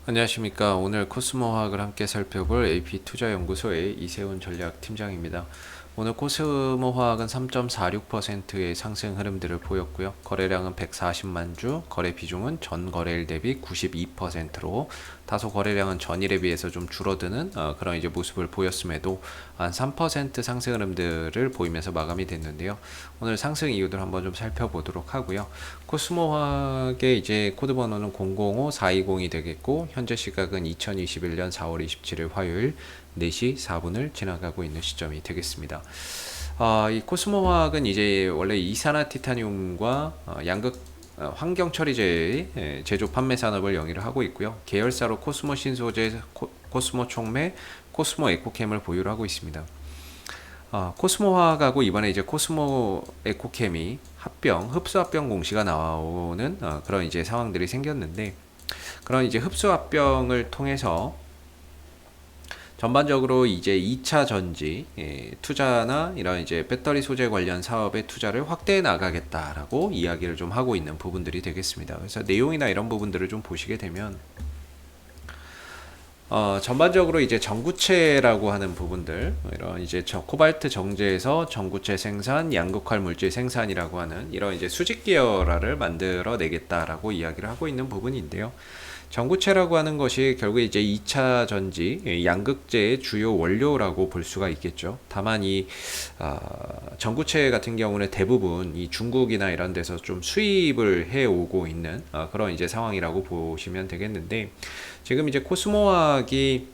안녕하십니까. 오늘 코스모화학을 함께 살펴볼 AP투자연구소의 이세훈 전략팀장입니다. 오늘 코스모화학은 3.46%의 상승 흐름들을 보였고요. 거래량은 140만 주, 거래 비중은 전 거래일 대비 92%로 다소 거래량은 전일에 비해서 좀 줄어드는 그런 이제 모습을 보였음에도 한 3% 상승 흐름들을 보이면서 마감이 됐는데요. 오늘 상승 이유들 한번 좀 살펴보도록 하고요. 코스모화학의 이제 코드 번호는 005420이 되겠고 현재 시각은 2021년 4월 27일 화요일 4시 4분을 지나가고 있는 시점이 되겠습니다. 이 코스모화학은 이제 원래 이산화티타늄과 양극 환경 처리제의 제조 판매 산업을 영위를 하고 있고요. 계열사로 코스모 신소재, 코스모 촉매, 코스모 에코캠을 보유를 하고 있습니다. 코스모화학하고 이번에 이제 코스모 에코캠이 흡수 합병 공시가 나오는 그런 이제 상황들이 생겼는데, 그런 이제 흡수 합병을 통해서 전반적으로 이제 2차 전지 투자나 이런 이제 배터리 소재 관련 사업의 투자를 확대해 나가겠다라고 이야기를 좀 하고 있는 부분들이 되겠습니다. 그래서 내용이나 이런 부분들을 좀 보시게 되면 전반적으로 이제 전구체라고 하는 부분들, 이런 이제 코발트 정제에서 전구체 생산, 양극화 물질 생산이라고 하는 이런 이제 수직 계열화를 만들어 내겠다라고 이야기를 하고 있는 부분인데요. 전구체라고 하는 것이 결국 이제 2차 전지 양극재의 주요 원료라고 볼 수가 있겠죠. 다만 이 전구체 같은 경우는 대부분 이 중국이나 이런 데서 좀 수입을 해 오고 있는 그런 이제 상황이라고 보시면 되겠는데, 지금 이제 코스모학이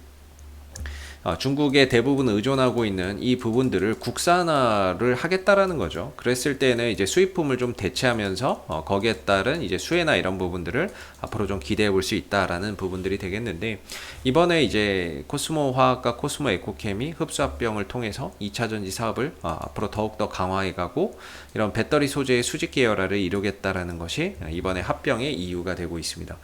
중국에 대부분 의존하고 있는 이 부분들을 국산화를 하겠다라는 거죠. 그랬을 때는 이제 수입품을 좀 대체하면서 거기에 따른 이제 수혜나 이런 부분들을 앞으로 좀 기대해 볼 수 있다라는 부분들이 되겠는데, 이번에 이제 코스모 화학과 코스모 에코캠이 흡수합병을 통해서 2차 전지 사업을 앞으로 더욱더 강화해 가고 이런 배터리 소재의 수직 계열화를 이루겠다라는 것이 이번에 합병의 이유가 되고 있습니다.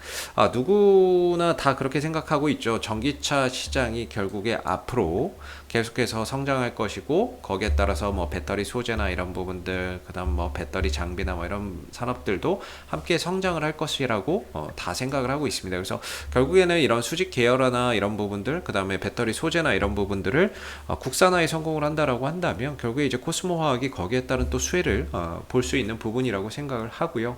누구나 다 그렇게 생각하고 있죠. 전기차 시장이 결국에 앞으로 계속해서 성장할 것이고, 거기에 따라서 뭐 배터리 소재나 이런 부분들, 그다음 뭐 배터리 장비나 뭐 이런 산업들도 함께 성장을 할 것이라고 다 생각을 하고 있습니다. 그래서 결국에는 이런 수직 계열화나 이런 부분들, 그다음에 배터리 소재나 이런 부분들을 국산화에 성공을 한다라고 한다면 결국에 이제 코스모 화학이 거기에 따른 또 수혜를 볼 수 있는 부분이라고 생각을 하고요.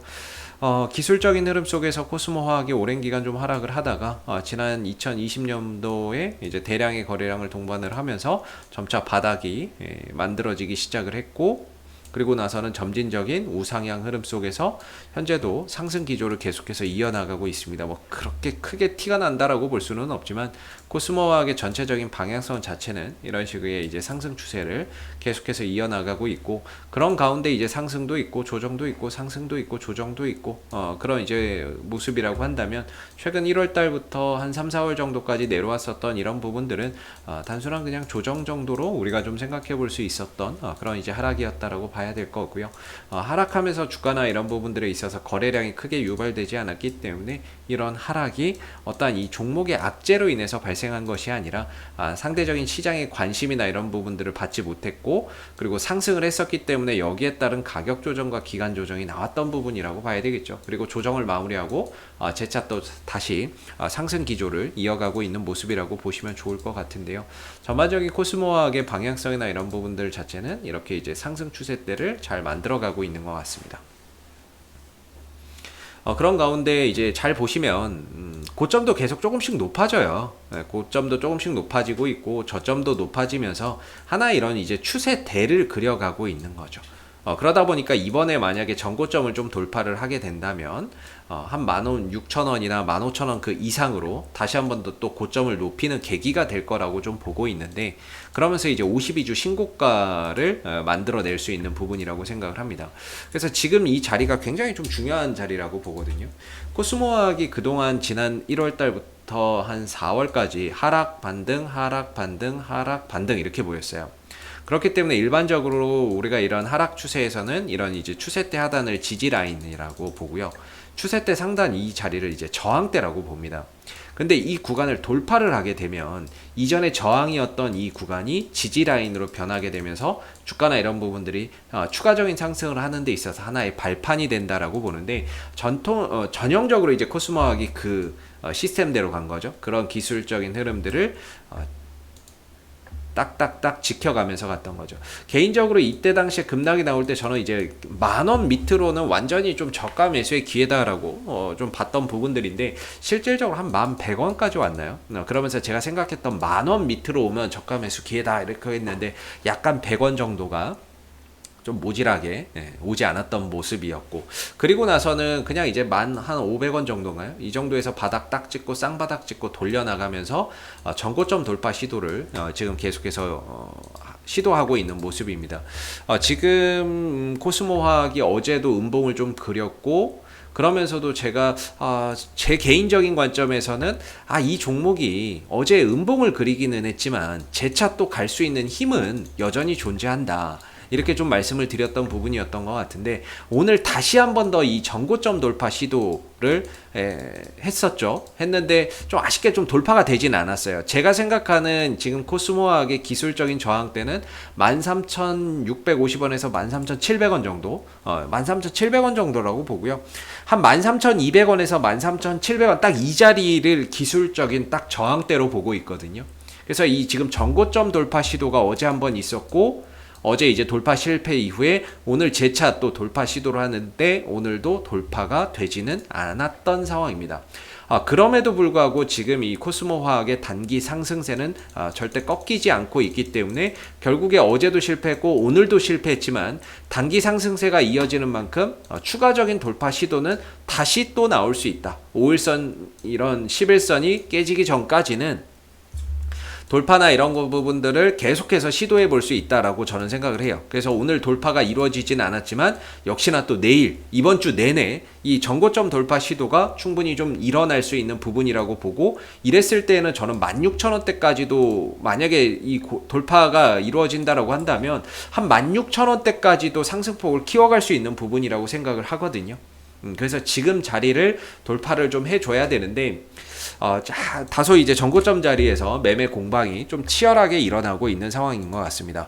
기술적인 흐름 속에서 코스모 화학이 오랜 기간 좀 하락을 하다가 지난 2020년도에 이제 대량의 거래량을 동반을 하면서 점차 바닥이 만들어지기 시작을 했고, 그리고 나서는 점진적인 우상향 흐름 속에서 현재도 상승 기조를 계속해서 이어나가고 있습니다. 뭐 그렇게 크게 티가 난다라고 볼 수는 없지만 코스모화학의 전체적인 방향성 자체는 이런 식의 이제 상승 추세를 계속해서 이어나가고 있고, 그런 가운데 이제 상승도 있고 조정도 있고 상승도 있고 조정도 있고 그런 이제 모습이라고 한다면, 최근 1월 달부터 한 3, 4월 정도까지 내려왔었던 이런 부분들은 단순한 그냥 조정 정도로 우리가 좀 생각해 볼 수 있었던 그런 이제 하락이었다라고 봐야 될 거고요. 하락하면서 주가나 이런 부분들에 있어서 거래량이 크게 유발되지 않았기 때문에 이런 하락이 어떠한 이 종목의 악재로 인해서 발생한 것이 아니라 상대적인 시장의 관심이나 이런 부분들을 받지 못했고, 그리고 상승을 했었기 때문에 여기에 따른 가격 조정과 기간 조정이 나왔던 부분이라고 봐야 되겠죠. 그리고 조정을 마무리하고 재차 또 다시 상승 기조를 이어가고 있는 모습이라고 보시면 좋을 것 같은데요. 전반적인 코스모화학의 방향성이나 이런 부분들 자체는 이렇게 이제 상승 추세대를 잘 만들어가고 있는 것 같습니다. 그런 가운데 이제 잘 보시면 고점도 계속 조금씩 높아져요. 고점도 조금씩 높아지고 있고 저점도 높아지면서 하나 이런 이제 추세대를 그려가고 있는 거죠. 그러다 보니까 이번에 만약에 전고점을 좀 돌파를 하게 된다면 한 16,000원이나 15,000원 그 이상으로 다시 한 번 더 또 고점을 높이는 계기가 될 거라고 좀 보고 있는데, 그러면서 이제 52주 신고가를 만들어낼 수 있는 부분이라고 생각을 합니다. 그래서 지금 이 자리가 굉장히 좀 중요한 자리라고 보거든요. 코스모학이 그동안 지난 1월 달부터 한 4월까지 하락 반등 하락 반등 하락 반등 이렇게 보였어요. 그렇기 때문에 일반적으로 우리가 이런 하락 추세에서는 이런 이제 추세대 하단을 지지 라인이라고 보고요. 추세대 상단 이 자리를 이제 저항대라고 봅니다. 근데 이 구간을 돌파를 하게 되면 이전에 저항이었던 이 구간이 지지 라인으로 변하게 되면서 주가나 이런 부분들이 추가적인 상승을 하는 데 있어서 하나의 발판이 된다라고 보는데, 전형적으로 이제 코스모학이 그 시스템대로 간 거죠. 그런 기술적인 흐름들을 딱딱딱 지켜가면서 갔던 거죠. 개인적으로 이때 당시에 급락이 나올 때 저는 이제 10,000원 밑으로는 완전히 좀 저가 매수의 기회다라고 좀 봤던 부분들인데, 실질적으로 한 11,100원까지 왔나요? 그러면서 제가 생각했던 10,000원 밑으로 오면 저가 매수 기회다 이렇게 했는데, 약간 100원 정도가 좀 모질하게 오지 않았던 모습이었고, 그리고 나서는 그냥 이제 한 500원 정도인가요? 이 정도에서 바닥 딱 찍고 쌍바닥 찍고 돌려나가면서 전고점 돌파 시도를 지금 계속해서 시도하고 있는 모습입니다. 지금 코스모화학이 어제도 음봉을 좀 그렸고, 그러면서도 제가 제 개인적인 관점에서는 이 종목이 어제 음봉을 그리기는 했지만 재차 또 갈 수 있는 힘은 여전히 존재한다, 이렇게 좀 말씀을 드렸던 부분이었던 것 같은데, 오늘 다시 한 번 더 이 전고점 돌파 시도를 했는데 좀 아쉽게 좀 돌파가 되진 않았어요. 제가 생각하는 지금 코스모학의 기술적인 저항대는 13,650원에서 13,700원 정도, 13,700원 정도라고 보고요. 한 13,200원에서 13,700원 딱 이 자리를 기술적인 딱 저항대로 보고 있거든요. 그래서 이 지금 전고점 돌파 시도가 어제 한 번 있었고, 어제 이제 돌파 실패 이후에 오늘 재차 또 돌파 시도를 하는데 오늘도 돌파가 되지는 않았던 상황입니다. 그럼에도 불구하고 지금 이 코스모화학의 단기 상승세는 절대 꺾이지 않고 있기 때문에, 결국에 어제도 실패했고 오늘도 실패했지만 단기 상승세가 이어지는 만큼 추가적인 돌파 시도는 다시 또 나올 수 있다. 5일선 이런 11선이 깨지기 전까지는 돌파나 이런 부분들을 계속해서 시도해 볼 수 있다라고 저는 생각을 해요. 그래서 오늘 돌파가 이루어지진 않았지만 역시나 또 내일, 이번 주 내내 이 전고점 돌파 시도가 충분히 좀 일어날 수 있는 부분이라고 보고, 이랬을 때는 저는 16,000원대까지도 만약에 이 돌파가 이루어진다라고 한다면 한 16,000원대까지도 상승폭을 키워갈 수 있는 부분이라고 생각을 하거든요. 그래서 지금 자리를 돌파를 좀 해줘야 되는데, 다소 이제 전고점 자리에서 매매 공방이 좀 치열하게 일어나고 있는 상황인 것 같습니다.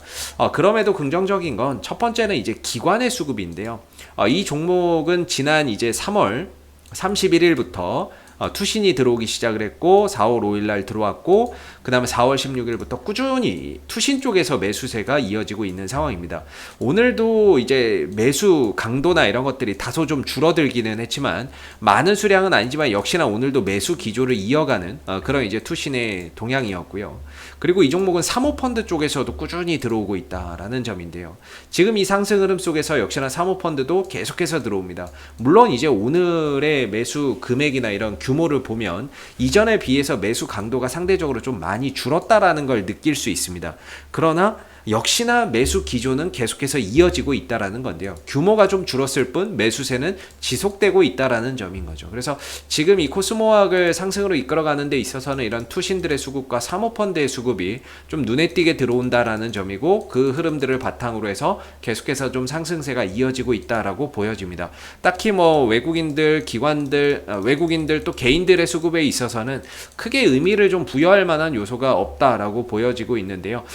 그럼에도 긍정적인 건 첫 번째는 이제 기관의 수급인데요. 이 종목은 지난 이제 3월 31일부터 투신이 들어오기 시작을 했고, 4월 5일 날 들어왔고, 그 다음에 4월 16일부터 꾸준히 투신 쪽에서 매수세가 이어지고 있는 상황입니다. 오늘도 이제 매수 강도나 이런 것들이 다소 좀 줄어들기는 했지만, 많은 수량은 아니지만 역시나 오늘도 매수 기조를 이어가는 그런 이제 투신의 동향이었고요. 그리고 이 종목은 사모펀드 쪽에서도 꾸준히 들어오고 있다라는 점인데요. 지금 이 상승 흐름 속에서 역시나 사모펀드도 계속해서 들어옵니다. 물론 이제 오늘의 매수 금액이나 이런 규모를 보면 이전에 비해서 매수 강도가 상대적으로 좀 많이 줄었다라는 걸 느낄 수 있습니다. 그러나 역시나 매수 기조는 계속해서 이어지고 있다라는 건데요. 규모가 좀 줄었을 뿐 매수세는 지속되고 있다라는 점인 거죠. 그래서 지금 이 코스모학을 상승으로 이끌어가는 데 있어서는 이런 투신들의 수급과 사모펀드의 수급이 좀 눈에 띄게 들어온다라는 점이고, 그 흐름들을 바탕으로 해서 계속해서 좀 상승세가 이어지고 있다라고 보여집니다. 딱히 뭐 외국인들, 기관들, 외국인들 또 개인들의 수급에 있어서는 크게 의미를 좀 부여할 만한 요소가 없다라고 보여지고 있는데요.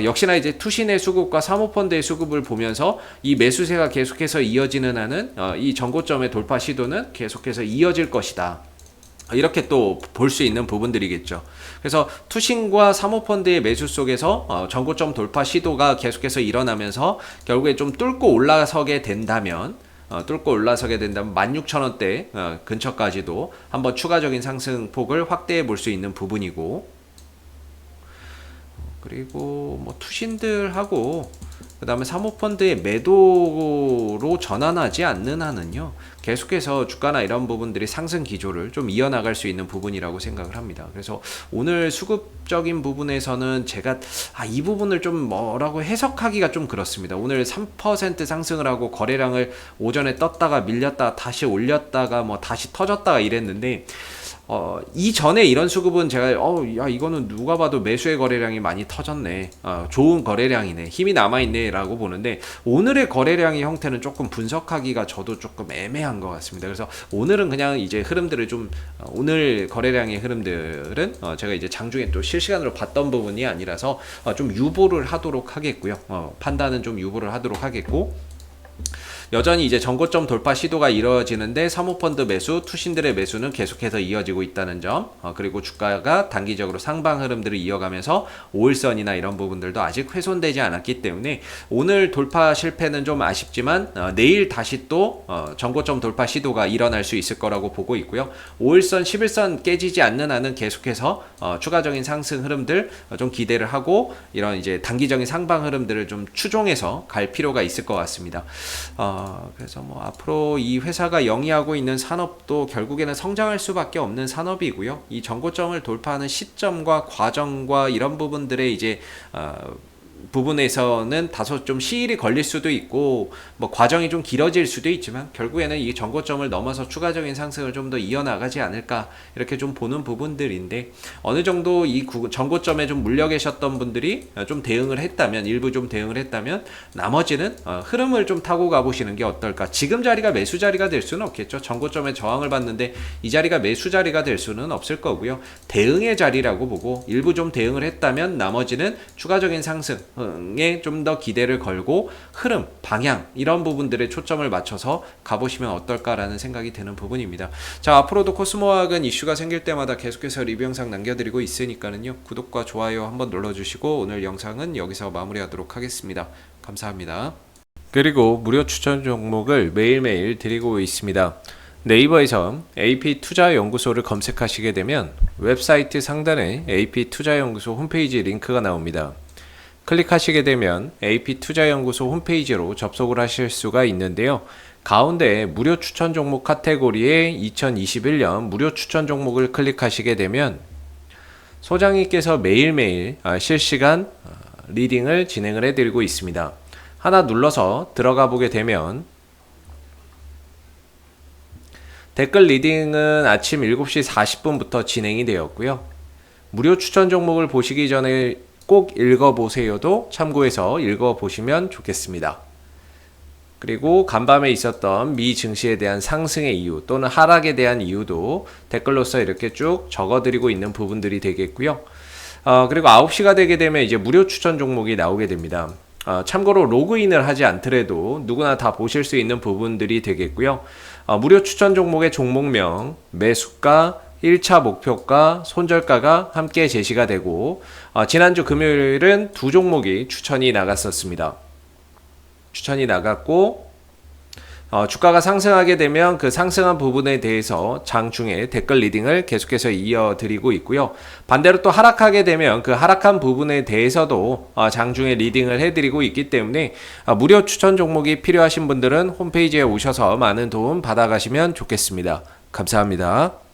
역시나 이제 투신의 수급과 사모펀드의 수급을 보면서 이 매수세가 계속해서 이어지는 한은 이 전고점의 돌파 시도는 계속해서 이어질 것이다, 이렇게 또 볼 수 있는 부분들이겠죠. 그래서 투신과 사모펀드의 매수 속에서 전고점 돌파 시도가 계속해서 일어나면서 결국에 좀 뚫고 올라서게 된다면 16,000원대 근처까지도 한번 추가적인 상승폭을 확대해 볼 수 있는 부분이고, 그리고 뭐 투신들하고 그 다음에 사모펀드의 매도로 전환하지 않는 한은요, 계속해서 주가나 이런 부분들이 상승 기조를 좀 이어나갈 수 있는 부분이라고 생각을 합니다. 그래서 오늘 수급적인 부분에서는 제가 이 부분을 좀 뭐라고 해석하기가 좀 그렇습니다. 오늘 3% 상승을 하고 거래량을 오전에 떴다가 밀렸다가 다시 올렸다가 뭐 다시 터졌다가 이랬는데, 이전에 이런 수급은 제가 야 이거는 누가 봐도 매수의 거래량이 많이 터졌네, 좋은 거래량이네, 힘이 남아있네 라고 보는데, 오늘의 거래량의 형태는 조금 분석하기가 저도 조금 애매한 것 같습니다. 그래서 오늘은 그냥 이제 흐름들을 좀, 오늘 거래량의 흐름들은 제가 이제 장중에 또 실시간으로 봤던 부분이 아니라서 좀 유보를 하도록 하겠고요. 판단은 좀 유보를 하도록 하겠고, 여전히 이제 전고점 돌파 시도가 이루어지는데 사모펀드 매수, 투신들의 매수는 계속해서 이어지고 있다는 점, 그리고 주가가 단기적으로 상방 흐름들을 이어가면서 5일선이나 이런 부분들도 아직 훼손되지 않았기 때문에 오늘 돌파 실패는 좀 아쉽지만 내일 다시 또 전고점 돌파 시도가 일어날 수 있을 거라고 보고 있고요. 5일선, 11선 깨지지 않는 한은 계속해서 추가적인 상승 흐름들 좀 기대를 하고, 이런 이제 단기적인 상방 흐름들을 좀 추종해서 갈 필요가 있을 것 같습니다. 그래서 뭐 앞으로 이 회사가 영위하고 있는 산업도 결국에는 성장할 수밖에 없는 산업이고요. 이 전고점을 돌파하는 시점과 과정과 이런 부분들의 이제 부분에서는 다소 좀 시일이 걸릴 수도 있고 뭐 과정이 좀 길어질 수도 있지만, 결국에는 이 전고점을 넘어서 추가적인 상승을 좀 더 이어나가지 않을까, 이렇게 좀 보는 부분들인데, 어느 정도 이 전고점에 좀 물려 계셨던 분들이 좀 대응을 했다면, 일부 좀 대응을 했다면, 나머지는 흐름을 좀 타고 가보시는 게 어떨까. 지금 자리가 매수 자리가 될 수는 없겠죠. 전고점에 저항을 받는데 이 자리가 매수 자리가 될 수는 없을 거고요. 대응의 자리라고 보고, 일부 좀 대응을 했다면 나머지는 추가적인 상승에 좀 더 기대를 걸고, 흐름, 방향 이런 부분들에 초점을 맞춰서 가보시면 어떨까라는 생각이 드는 부분입니다. 자, 앞으로도 코스모학은 이슈가 생길 때마다 계속해서 리뷰 영상 남겨드리고 있으니까는요, 구독과 좋아요 한번 눌러주시고 오늘 영상은 여기서 마무리하도록 하겠습니다. 감사합니다. 그리고 무료 추천 종목을 매일매일 드리고 있습니다. 네이버에서 AP투자연구소를 검색하시게 되면 웹사이트 상단에 AP투자연구소 홈페이지 링크가 나옵니다. 클릭하시게 되면 AP투자연구소 홈페이지로 접속을 하실 수가 있는데요. 가운데 무료 추천 종목 카테고리에 2021년 무료 추천 종목을 클릭하시게 되면 소장님께서 매일매일 실시간 리딩을 진행을 해드리고 있습니다. 하나 눌러서 들어가 보게 되면 댓글 리딩은 아침 7시 40분부터 진행이 되었고요. 무료 추천 종목을 보시기 전에 꼭 읽어보세요도 참고해서 읽어보시면 좋겠습니다. 그리고 간밤에 있었던 미 증시에 대한 상승의 이유 또는 하락에 대한 이유도 댓글로서 이렇게 쭉 적어드리고 있는 부분들이 되겠고요. 그리고 9시가 되게 되면 이제 무료 추천 종목이 나오게 됩니다. 참고로 로그인을 하지 않더라도 누구나 다 보실 수 있는 부분들이 되겠고요. 무료 추천 종목의 종목명, 매수가, 1차 목표가, 손절가가 함께 제시가 되고, 지난주 금요일은 두 종목이 추천이 나갔었습니다. 추천이 나갔고, 주가가 상승하게 되면 그 상승한 부분에 대해서 장중에 댓글 리딩을 계속해서 이어드리고 있고요. 반대로 또 하락하게 되면 그 하락한 부분에 대해서도 장중에 리딩을 해드리고 있기 때문에 무료 추천 종목이 필요하신 분들은 홈페이지에 오셔서 많은 도움 받아가시면 좋겠습니다. 감사합니다.